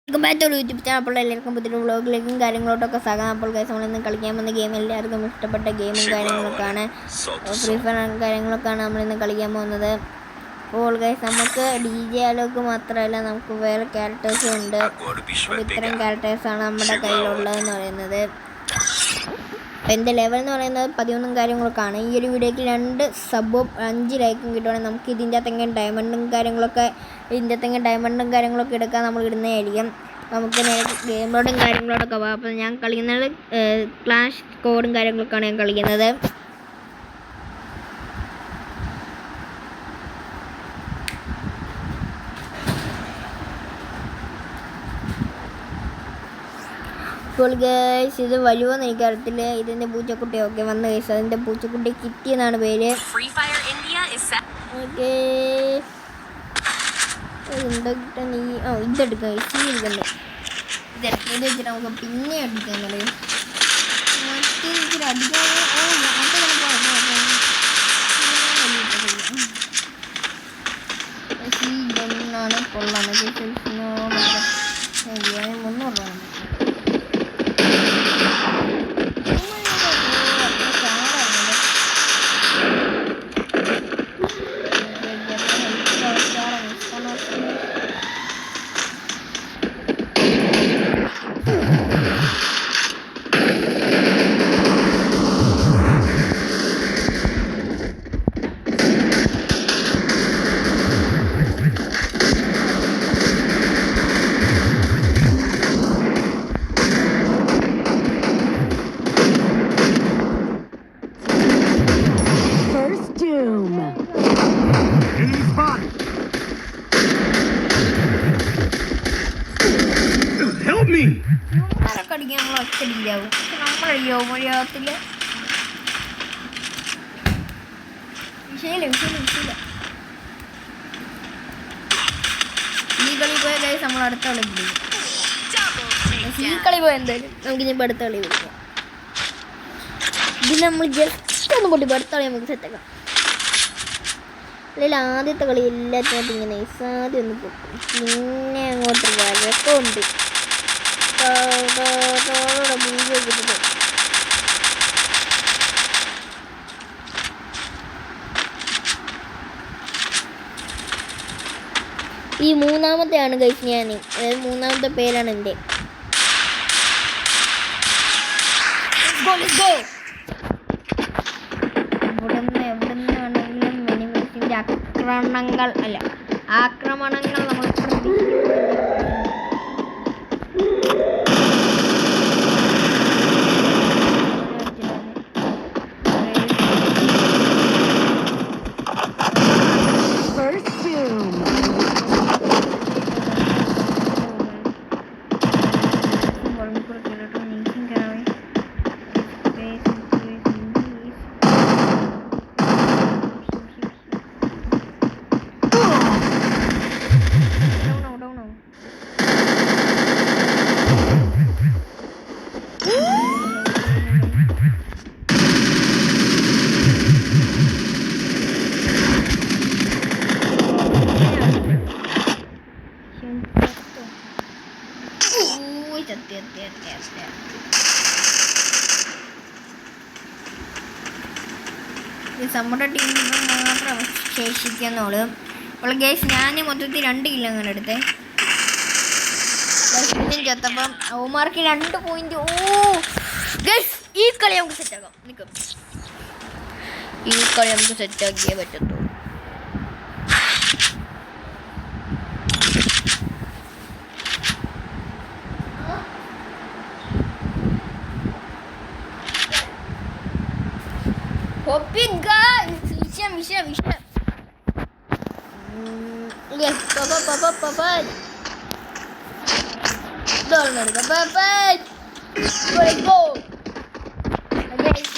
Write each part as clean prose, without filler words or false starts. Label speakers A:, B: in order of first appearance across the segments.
A: YouTube channel. അപ്പോൾ എല്ലാവർക്കും പുതിയ വ്ളോഗിലേക്കും കാര്യങ്ങളോട്ടൊക്കെ സാധാരണ. അപ്പോൾ ഗൈസ് നമ്മളിന്ന് കളിക്കാൻ വന്ന ഗെയിം എല്ലാവർക്കും ഇഷ്ടപ്പെട്ട ഗെയിമും കാര്യങ്ങളൊക്കെയാണ്. ഫ്രീ ഫയർ കാര്യങ്ങളൊക്കെയാണ് നമ്മളിന്ന് കളിക്കാൻ പോകുന്നത്. അപ്പോൾ ഗൈസ് നമുക്ക് DJ ആലോക്ക് മാത്രമല്ല നമുക്ക് വേറെ ക്യാരക്ടേഴ്സും ഉണ്ട്. ഇത്തരം ക്യാരക്ടേഴ്സാണ് നമ്മുടെ കയ്യിലുള്ളതെന്ന് പറയുന്നത്. എൻ്റെ ലെവൽ എന്ന് പറയുന്നത് 11 കാര്യങ്ങളൊക്കെയാണ്. ഈ ഒരു വീഡിയോയ്ക്ക് 2 സബും 5 ലൈക്കും കിട്ടുവാണെങ്കിൽ നമുക്ക് ഇതിൻ്റെ അകത്തെങ്കിലും ഡയമണ്ടും കാര്യങ്ങളൊക്കെ എടുക്കാൻ നമ്മൾ ഇടുന്നതായിരിക്കും. നമുക്ക് നേരെ ഗെയിമിലോടും കാര്യങ്ങളോടൊക്കെ പോകാം. അപ്പോൾ ഞാൻ കളിക്കുന്നത് ക്ലാഷ് കോഡും കാര്യങ്ങളൊക്കെയാണ് ഞാൻ കളിക്കുന്നത്. അപ്പോൾ ഗൈസ് ഇത് വരുമോയെന്ന് എനിക്കറിയത്തില്ല. ഇതിൻ്റെ പൂച്ചക്കുട്ടി ഓക്കെ വന്ന ഗൈസ്. അതിൻ്റെ പൂച്ചക്കുട്ടി കിറ്റി എന്നാണ് പേര്. ഓക്കെ എന്താ കിട്ടാൻ നീ ഇതെടുക്കാം. സീ എടുക്കണ്ടേ? ഇത് വെച്ചിട്ട് നമുക്ക് പിന്നെ അടിക്കാൻ കളയും. മറ്റേ ഇച്ചിരി അടിക്കാൻ സീ ഗണ്ണാണ് കൊള്ളാണ്. 300 രൂപ. അടിക്കാൻ നമ്മൾ ഒറ്റടിയിലാവും. നമ്മളറിയോ മഴയത്തില്ല വിഷയമില്ല. ഈ കളി പോയ കാര്യം നമ്മൾ അടുത്ത കളി പിടിക്കും. ഈ കളി പോയ എന്തായാലും നമുക്കിനിപ്പോൾ അടുത്ത കളി പിടിക്കാം. ഇത് നമ്മൾ ജസ്റ്റ് ഒന്ന് പൊട്ടി അടുത്ത കളി നമുക്ക് സെറ്റാക്കാം. അല്ലെങ്കിൽ ആദ്യത്തെ കളി എല്ലാത്തിനകത്തും ഇങ്ങനെ ആദ്യം ഒന്ന് പൊട്ടും. പിന്നെ അങ്ങോട്ട് വരക്കുണ്ട്. ഈ മൂന്നാമത്തെയാണ് ഗൈസ് ഞാൻ. അതായത് മൂന്നാമത്തെ പേരാണ് എൻ്റെ. എവിടുന്നാണെങ്കിലും മിനിമൽസിൻ്റെ ആക്രമണങ്ങൾ നമ്മൾ നമ്മുടെ ടീമിൽ മാത്രം ശേഷിക്കുന്നുള്ളൂ. അപ്പോൾ ഗൈസ് ഞാൻ മൊത്തത്തിൽ 2 കില്ല അങ്ങനെ എടുത്തേ. ചത്തപ്പം അവന്മാർക്ക് 2 പോയിന്റ്. ഗൈസ് ഈ കളി നമുക്ക് സെറ്റാക്കാം. ഈ കളി നമുക്ക് സെറ്റാക്കിയേ പറ്റത്തുള്ളൂ.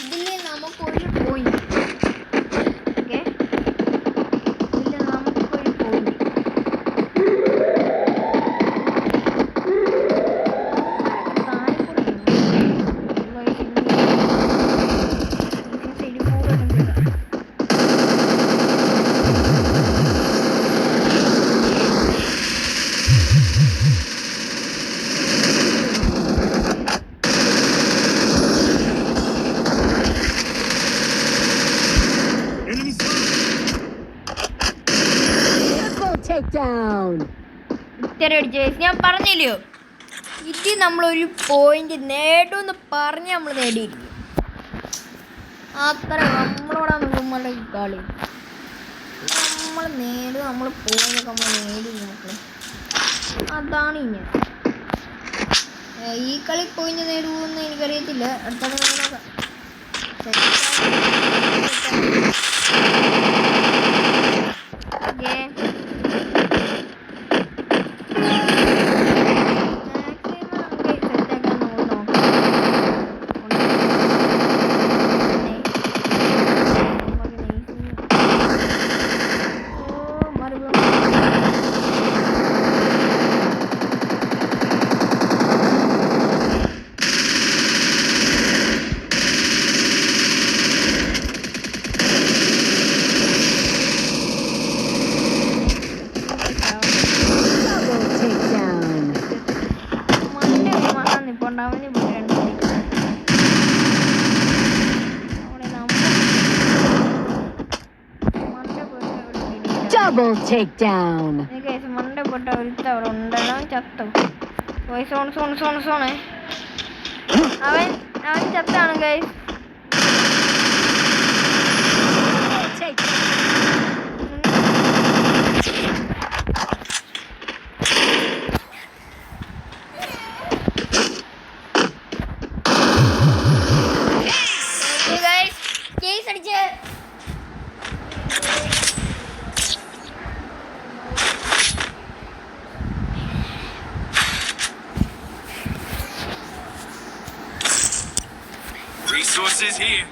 A: ഇതിൽ നമുക്കൊരു പോയിന്റ്. കുത്തിയര അടിച്ചു. ഞാൻ പറഞ്ഞില്ലയോ ഇത് നമ്മളൊരു പോയിന്റ് നേടുമെന്ന് പറഞ്ഞ് നമ്മൾ നേടിയിരിക്കും. അത്ര നമ്മളോടാണ് നമ്മളെ കളി. നമ്മൾ നേടും, നമ്മൾ പോയിന്റ് നമ്മൾ നേടിയിരിക്കും മക്കളെ. അതാണ് ഇങ്ങനെ. ഈ കളി പോയിന്റ് നേടുമെന്ന് എനിക്കറിയത്തില്ല. അടുത്ത നോക്കാം.
B: Double takedown.
A: മണ്ട പൊട്ട ഒരുത്തവർ ഉണ്ടല്ലോ ചത്തു. സോണേ അവൻ ചത്താണ് guys.
C: Resources here.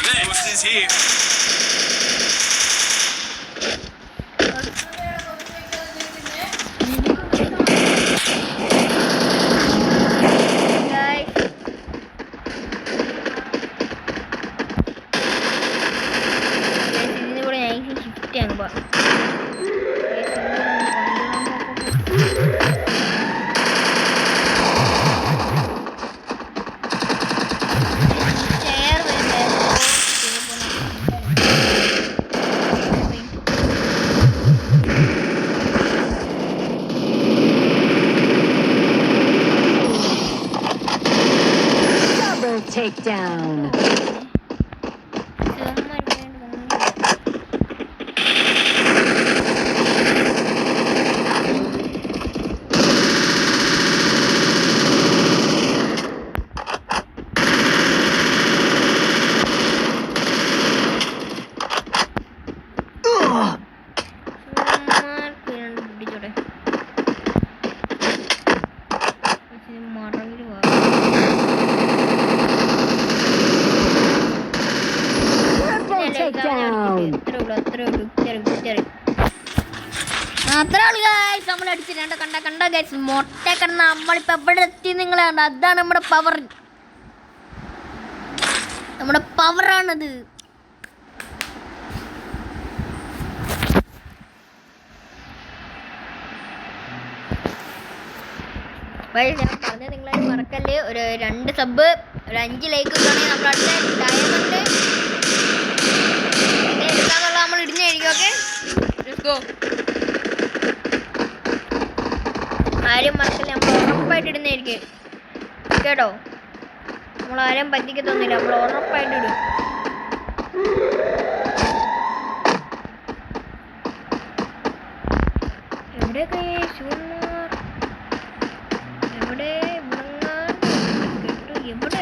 C: Resources here.
B: Takedown.
A: കണ്ട ഗൈസ് മൊട്ട കിടന്ന് നമ്മളിപ്പോ എവിടെ എത്തി നിങ്ങളെ കണ്ട. അതാണ് നമ്മുടെ പവർ. നമ്മുടെ പവറാണത്. ഞാൻ പറഞ്ഞത് നിങ്ങളായിട്ട് മറക്കല്ലേ. ഒരു 2 സബ്, ഒരു 5 ലൈക്ക് ആണെങ്കിൽ നമ്മൾ അടുത്ത ഡയമണ്ട് എടുക്കാന്നുള്ള നമ്മൾ ഇടുന്നതായിരിക്കും. ഓക്കെ, ആരും മറക്കല്ലേ. നമ്മൾ ഉറപ്പായിട്ട് ഇടുന്നതായിരിക്കും കേട്ടോ. നമ്മളാരും പറ്റിക്കത്തൊന്നുമില്ല. നമ്മൾ ഉറപ്പായിട്ട് ഇടും. എവിടെയൊക്കെ എവിടെ എവിടെ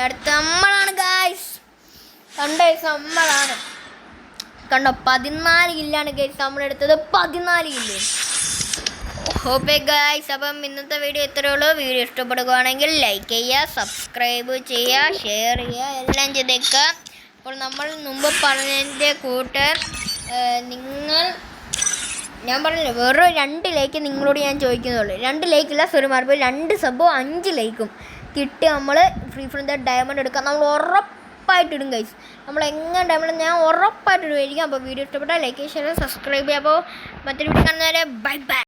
A: അടുത്ത നമ്മളാണ് ഗൈസ്. കണ്ടോ നമ്മളാണ് കണ്ടോ 14 കില്ലാണ് ഗൈസ് നമ്മളെടുത്തത്. 14 കില്ല്. ഓക്കെ ഗൈസ്, അപ്പം ഇന്നത്തെ വീഡിയോ ഇത്രയേ ഉള്ളൂ. വീഡിയോ ഇഷ്ടപ്പെടുകയാണെങ്കിൽ ലൈക്ക് ചെയ്യുക, സബ്സ്ക്രൈബ് ചെയ്യുക, ഷെയർ ചെയ്യുക, എല്ലാം ചെയ്തേക്കുക. അപ്പോൾ നമ്മൾ മുമ്പ് പറഞ്ഞതിൻ്റെ കൂട്ട് ഞാൻ പറഞ്ഞില്ല, വെറും 2 ലൈക്ക് നിങ്ങളോട് ഞാൻ ചോദിക്കുന്നുള്ളൂ. 2 ലൈക്കില്ല, സോറി മാറിപ്പോയി, 2 സബോ 5 ലൈക്കും കിട്ടി നമ്മൾ ഫ്രീ ഫയറിൻ്റെ ഡയമണ്ട് എടുക്കാം. നമ്മൾ ഉറപ്പായിട്ടിടും ഗൈസ്. നമ്മൾ എങ്ങനെ ഡയമണ്ട് ഞാൻ ഉറപ്പായിട്ടിടുമായിരിക്കും. അപ്പോൾ വീഡിയോ ഇഷ്ടപ്പെട്ടാൽ ലൈക്ക് ഷെയർ സബ്സ്ക്രൈബ് ചെയ്യുക. അപ്പോൾ മറ്റൊരു വീഡിയോ കാണുന്നവരെ ബൈ ബൈ.